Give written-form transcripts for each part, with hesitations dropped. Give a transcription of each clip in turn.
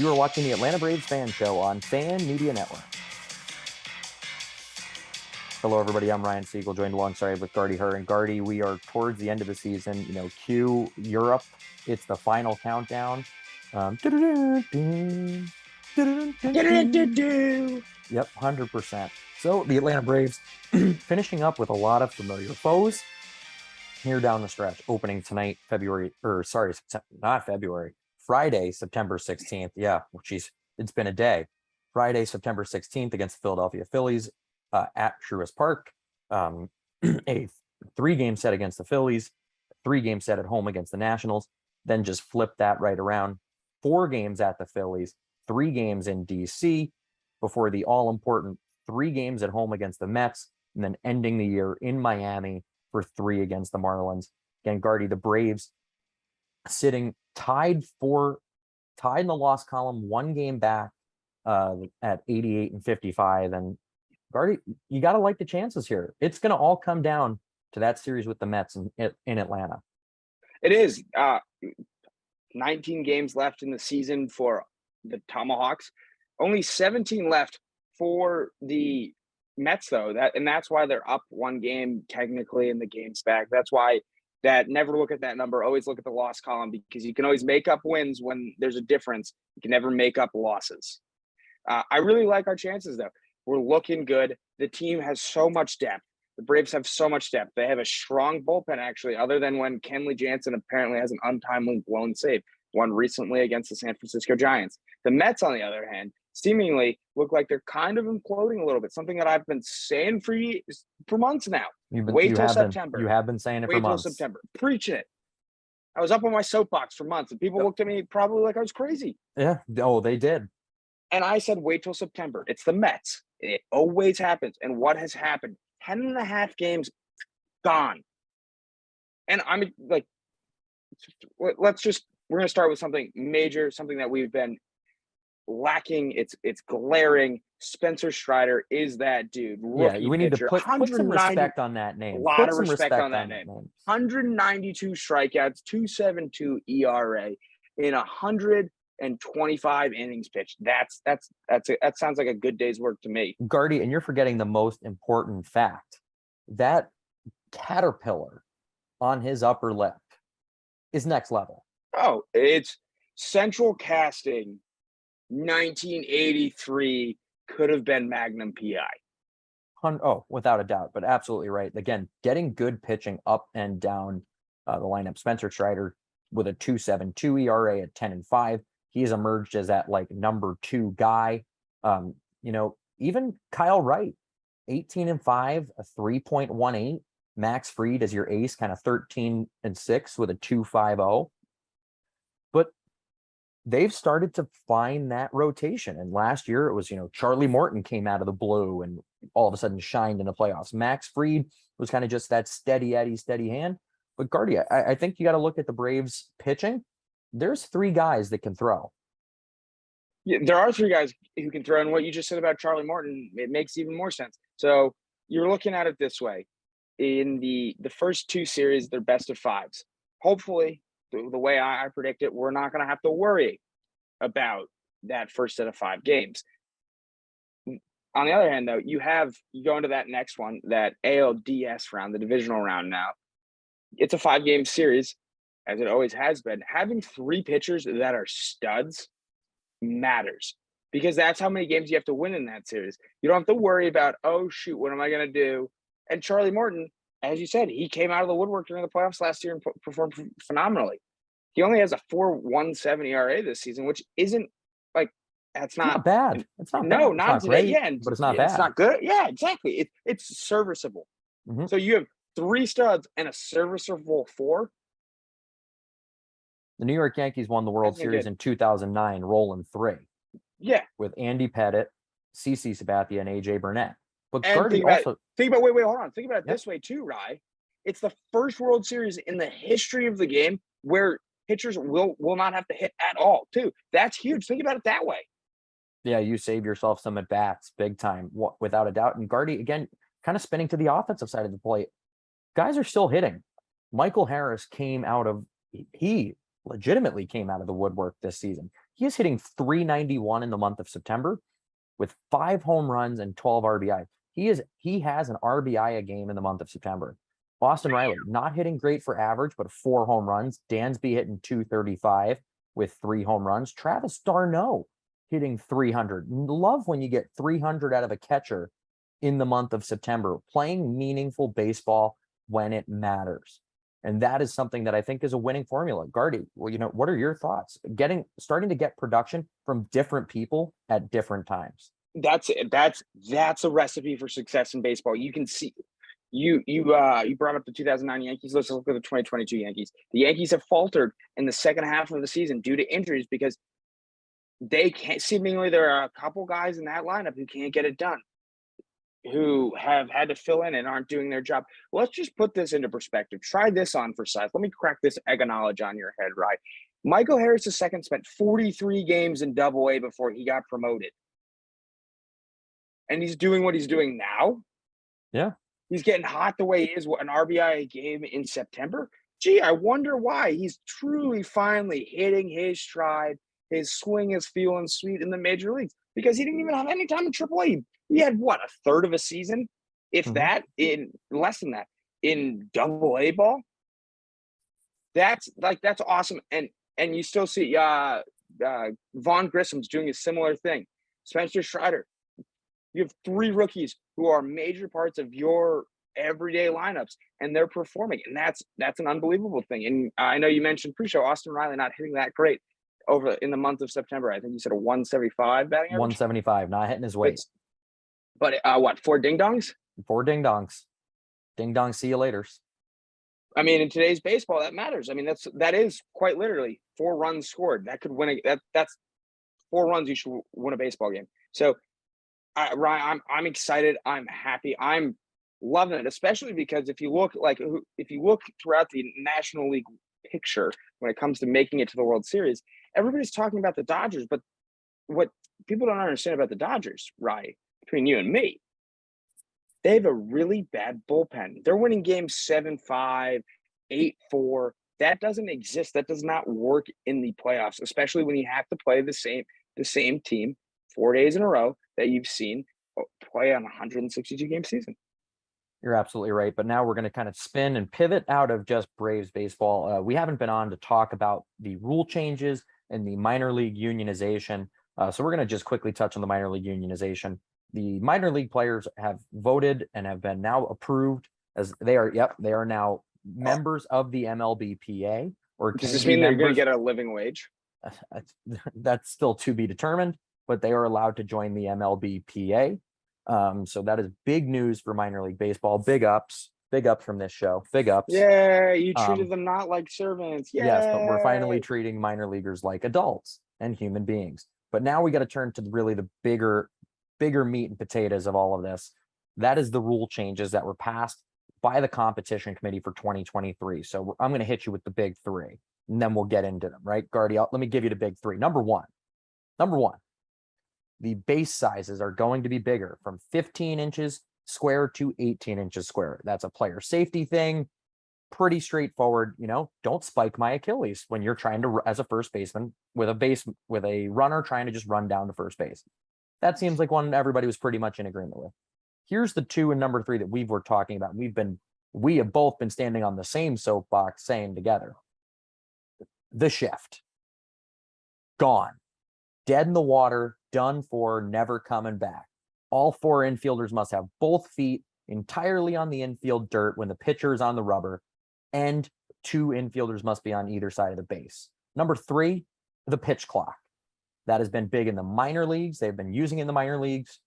You are watching the Atlanta Braves Fan Show on Fan Media Network. Hello, everybody. I'm Ryan Siegel, joined alongside with Gardie and Gardie. We are towards the end of the season. Cue Europe. It's the final countdown. Yep, 100%. So the Atlanta Braves finishing up with a lot of familiar foes here down the stretch, opening tonight, Friday, September 16th. Yeah, it's been a day. Friday, September 16th against the Philadelphia Phillies at Truist Park. A 3-game set against the Phillies, 3-game set at home against the Nationals, then just flip that right around. 4 games at the Phillies, 3 games in DC before the all-important 3 games at home against the Mets, and then ending the year in Miami for 3 against the Marlins. Again, Gardie, the Braves sitting tied in the loss column, 1 game back at 88 and 55. And Gardie, you got to like the chances here. It's going to all come down to that series with the Mets in Atlanta. It is 19 games left in the season for the Tomahawks. Only 17 left for the Mets, though. That's why they're up 1 game technically in the games back. That's why never look at that number. Always look at the loss column, because you can always make up wins when there's a difference. You can never make up losses. I really like our chances, though. We're looking good. The team has so much depth. The Braves have so much depth. They have a strong bullpen, actually, other than when Kenley Jansen apparently has an untimely blown save, one recently against the San Francisco Giants. The Mets, on the other hand, seemingly look like they're kind of imploding a little bit, something that I've been saying for months now. Wait till September. You have been saying it for months. Wait till September. Preaching it. I was up on my soapbox for months, and people looked at me probably like I was crazy. Yeah. Oh, they did. And I said, wait till September. It's the Mets. It always happens. And what has happened? 10.5 games gone. And I'm like, we're going to start with something major, something that we've been lacking. It's glaring. Spencer Strider is that dude. Rookie we need pitcher. To put some respect on that name. A lot of respect on that name. 192 strikeouts, 2.72 ERA in 125 innings pitched. That sounds like a good day's work to me. Gardie, and you're forgetting the most important fact. That caterpillar on his upper lip is next level. Oh, it's central casting 1983 could have been Magnum PI. Oh, without a doubt, but absolutely right. Again, getting good pitching up and down the lineup. Spencer Strider with a 2.72 ERA at 10-5. He's emerged as that number 2 guy. Even Kyle Wright, 18-5, a 3.18. Max Fried as your ace, kind of 13-6 with a 2.50. But they've started to find that rotation. And last year it was, Charlie Morton came out of the blue and all of a sudden shined in the playoffs. Max Fried was kind of just that steady Eddie, steady hand. But Gardie, I think you got to look at the Braves pitching. There's 3 guys that can throw. Yeah, there are 3 guys who can throw. And what you just said about Charlie Morton, it makes even more sense. So you're looking at it this way. In the first 2 series, they're best of 5s. Hopefully, the way I predict it, we're not going to have to worry about that first set of 5 games. On the other hand, though, you go into that next one, that ALDS round, the divisional round now. It's a 5-game series, as it always has been. Having 3 pitchers that are studs matters, because that's how many games you have to win in that series. You don't have to worry about, oh, shoot, what am I going to do? And Charlie Morton, as you said, he came out of the woodwork during the playoffs last year and performed phenomenally. He only has a 4.17 ERA this season, which isn't that's not bad. It's not no, bad. not today. Yeah, but it's not bad. It's not good. Yeah, exactly. It's serviceable. Mm-hmm. So you have 3 studs and a serviceable 4. The New York Yankees won the World Series in 2009, rolling 3. Yeah, with Andy Pettitte, CC Sabathia, and AJ Burnett. But Gardie also think about wait, hold on. Think about it this way too, Rye. It's the first World Series in the history of the game where pitchers will not have to hit at all, too. That's huge. Think about it that way. Yeah, you save yourself some at bats, big time, without a doubt. And Gardie, again, kind of spinning to the offensive side of the plate. Guys are still hitting. Michael Harris he legitimately came out of the woodwork this season. He is hitting 391 in the month of September with 5 home runs and 12 RBI. He has an RBI a game in the month of September. Austin Riley, not hitting great for average, but 4 home runs. Dansby hitting 235 with 3 home runs. Travis d'Arnaud hitting 300. Love when you get 300 out of a catcher in the month of September, playing meaningful baseball when it matters. And that is something that I think is a winning formula. Gardie, well, what are your thoughts? Starting to get production from different people at different times. That's it. That's a recipe for success in baseball. You can see you brought up the 2009 Yankees. Let's look at the 2022 Yankees. The Yankees have faltered in the second half of the season due to injuries because they can't. Seemingly, there are a couple guys in that lineup who can't get it done, who have had to fill in and aren't doing their job. Let's just put this into perspective. Try this on for size. Let me crack this egg of knowledge on your head, right? Michael Harris II spent 43 games in Double-A before he got promoted. And he's doing what he's doing now. Yeah. He's getting hot the way he is, an RBI a game in September. Gee, I wonder why. He's truly finally hitting his stride. His swing is feeling sweet in the major leagues because he didn't even have any time in AAA. He had what, a third of a season, if that, in less than that, in Double-A ball. That's awesome. And you still see Vaughn Grissom's doing a similar thing. Spencer Strider. You have 3 rookies who are major parts of your everyday lineups, and they're performing. And that's an unbelievable thing. And I know you mentioned pre-show Austin Riley not hitting that great over in the month of September. I think you said a 175 batting average. 175, not hitting his weight. But what, 4 ding-dongs? 4 ding-dongs. Ding-dong, see you later. I mean, in today's baseball, that matters. I mean, that is quite literally 4 runs scored. That could win that's 4 runs you should win a baseball game. So Ryan, I'm excited. I'm happy. I'm loving it, especially because if you look throughout the National League picture when it comes to making it to the World Series, everybody's talking about the Dodgers. But what people don't understand about the Dodgers, Ryan, between you and me, they have a really bad bullpen. They're winning games 7-5, 8-4. That doesn't exist. That does not work in the playoffs, especially when you have to play the same team 4 days in a row that you've seen play on a 162-game season. You're absolutely right. But now we're going to kind of spin and pivot out of just Braves baseball. We haven't been on to talk about the rule changes and the minor league unionization. So we're going to just quickly touch on the minor league unionization. The minor league players have voted and have been now approved as they are now members of the MLBPA. Or does this mean they're going to get a living wage? That's still to be determined, but they are allowed to join the MLBPA. So that is big news for minor league baseball. Big ups from this show. Big ups. Yeah, you treated them not like servants. Yay. Yes, but we're finally treating minor leaguers like adults and human beings. But now we got to turn to really the bigger meat and potatoes of all of this. That is the rule changes that were passed by the competition committee for 2023. So I'm going to hit you with the big 3, and then we'll get into them, right? Gardie, let me give you the big 3. Number one, the base sizes are going to be bigger from 15 inches square to 18 inches square. That's a player safety thing. Pretty straightforward. Don't spike my Achilles when you're trying to, as a first baseman, with a runner trying to just run down to first base. That seems like one everybody was pretty much in agreement with. Here's the 2 and number 3 that we were talking about. We have both been standing on the same soapbox saying together. The shift. Gone. Dead in the water, done for, never coming back. All 4 infielders must have both feet entirely on the infield dirt when the pitcher is on the rubber, and 2 infielders must be on either side of the base. Number 3, the pitch clock. That has been big in the minor leagues. They've been using it in the minor leagues.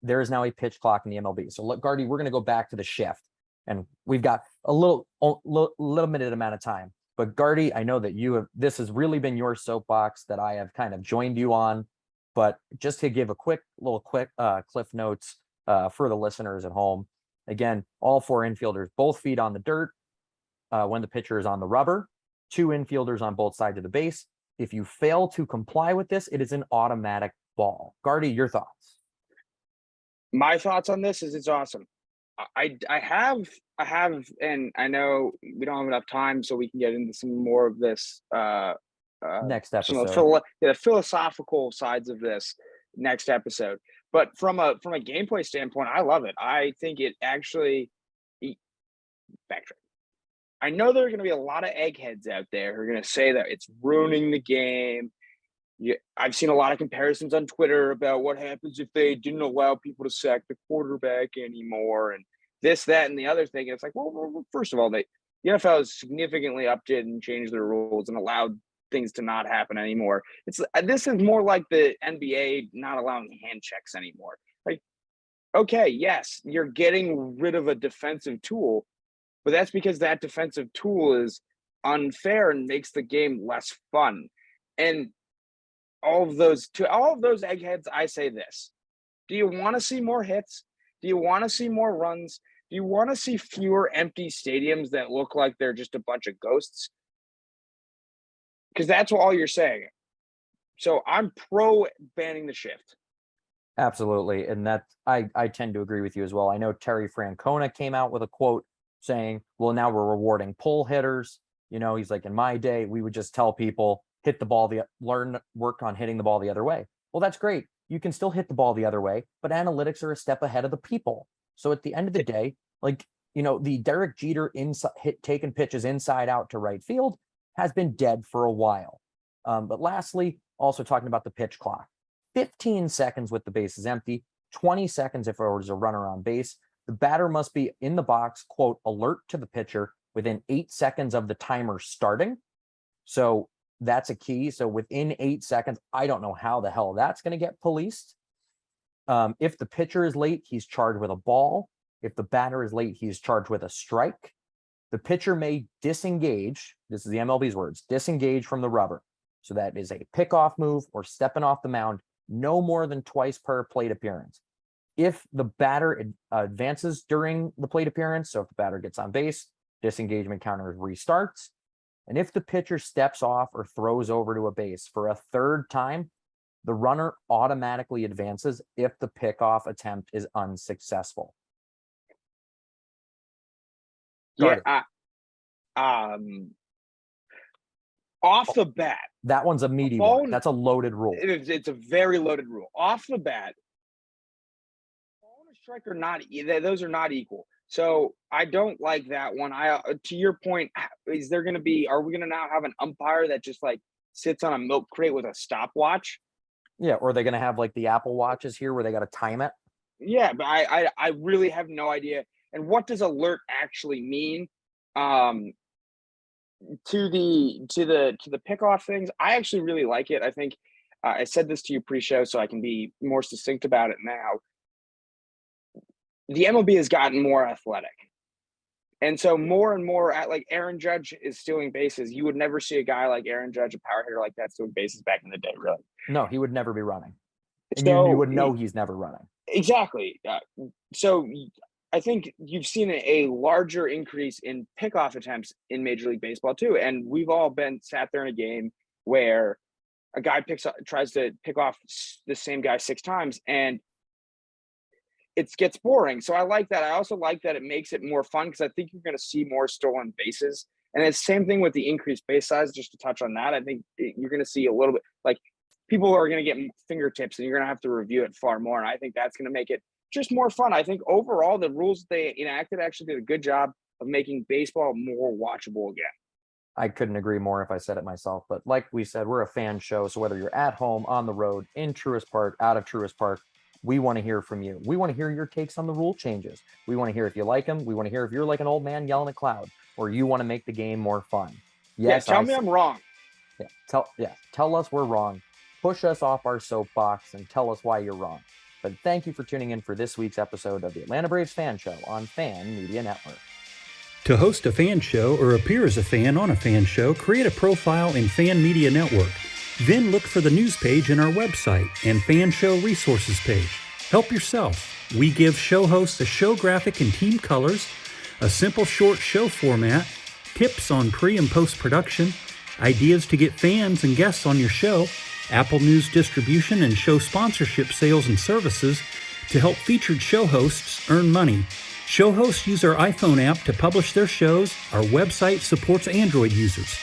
There is now a pitch clock in the MLB. So look, Gardie, we're going to go back to the shift, and we've got a little limited amount of time. But Gardie, I know that this has really been your soapbox that I have kind of joined you on. But just to give a quick cliff notes for the listeners at home. Again, all 4 infielders, both feet on the dirt when the pitcher is on the rubber, 2 infielders on both sides of the base. If you fail to comply with this, it is an automatic ball. Gardie, your thoughts? My thoughts on this is it's awesome. I have, and I know we don't have enough time, so we can get into some more of this Next some of the episode. philosophical sides of this next episode. But from a gameplay standpoint, I love it. I think it actually backtrack. I know there are going to be a lot of eggheads out there who are going to say that it's ruining the game. Yeah, I've seen a lot of comparisons on Twitter about what happens if they didn't allow people to sack the quarterback anymore, and this, that, and the other thing. And it's like, well, first of all, the NFL has significantly updated and changed their rules and allowed things to not happen anymore. This is more like the NBA not allowing hand checks anymore. Like, okay, yes, you're getting rid of a defensive tool, but that's because that defensive tool is unfair and makes the game less fun. And all of those eggheads, I say this: do you want to see more hits? Do you want to see more runs? Do you want to see fewer empty stadiums that look like they're just a bunch of ghosts? Because that's all you're saying. So I'm pro banning the shift. Absolutely. And that I tend to agree with you as well. I know Terry Francona came out with a quote saying, well, now we're rewarding pull hitters. He's like, in my day, we would just tell people, hit the ball, work on hitting the ball the other way. Well, that's great. You can still hit the ball the other way, but analytics are a step ahead of the people. So at the end of the day, the Derek Jeter taking pitches inside out to right field has been dead for a while. But lastly, also talking about the pitch clock, 15 seconds with the bases empty, 20 seconds if there was a runner on base. The batter must be in the box, quote, alert to the pitcher within 8 seconds of the timer starting. So that's a key. So within 8 seconds, I don't know how the hell that's going to get policed. If the pitcher is late, he's charged with a ball. If the batter is late, he's charged with a strike. The pitcher may disengage. This is the MLB's words, disengage from the rubber. So that is a pickoff move or stepping off the mound no more than twice per plate appearance. If the batter advances during the plate appearance, so if the batter gets on base, disengagement counter restarts. And if the pitcher steps off or throws over to a base for a third time, the runner automatically advances if the pickoff attempt is unsuccessful. Yeah. Off the bat, that one's a meaty one. That's a loaded rule. It's a very loaded rule. Off the bat, ball and a strike are not, those are not equal. So I don't like that one. To your point, are we going to now have an umpire that just sits on a milk crate with a stopwatch? Yeah. Or are they going to have the Apple Watches here where they got to time it? Yeah, but I really have no idea. And what does alert actually mean? To the pickoff things, I actually really like it. I think I said this to you pre-show, so I can be more succinct about it now. The MLB has gotten more athletic, and so more and more Aaron Judge is stealing bases. You would never see a guy like Aaron Judge, a power hitter like that, stealing bases back in the day. Really? No, he would never be running, and so you would know he's never running. Exactly. So I think you've seen a larger increase in pickoff attempts in Major League Baseball too. And we've all sat there in a game where a guy tries to pick off the same guy 6 times and it gets boring. So I like that. I also like that it makes it more fun because I think you're going to see more stolen bases. And it's the same thing with the increased base size, just to touch on that. I think you're going to see a little bit people are going to get fingertips and you're going to have to review it far more. And I think that's going to make it just more fun. I think overall the rules they enacted actually did a good job of making baseball more watchable again. I couldn't agree more if I said it myself. But like we said, we're a fan show. So whether you're at home, on the road, in Truist Park, out of Truist Park, we want to hear from you. We want to hear your takes on the rule changes. We want to hear if you like them. We want to hear if you're like an old man yelling at cloud or you want to make the game more fun. Yes, tell me I'm wrong. Tell us we're wrong. Push us off our soapbox and tell us why you're wrong. But thank you for tuning in for this week's episode of the Atlanta Braves Fan Show on Fan Media Network. To host a fan show or appear as a fan on a fan show, create a profile in Fan Media Network. Then look for the news page in our website and fan show resources page. Help yourself. We give show hosts a show graphic in team colors, a simple short show format, tips on pre- and post-production, ideas to get fans and guests on your show, Apple News distribution and show sponsorship sales and services to help featured show hosts earn money. Show hosts use our iPhone app to publish their shows. Our website supports Android users.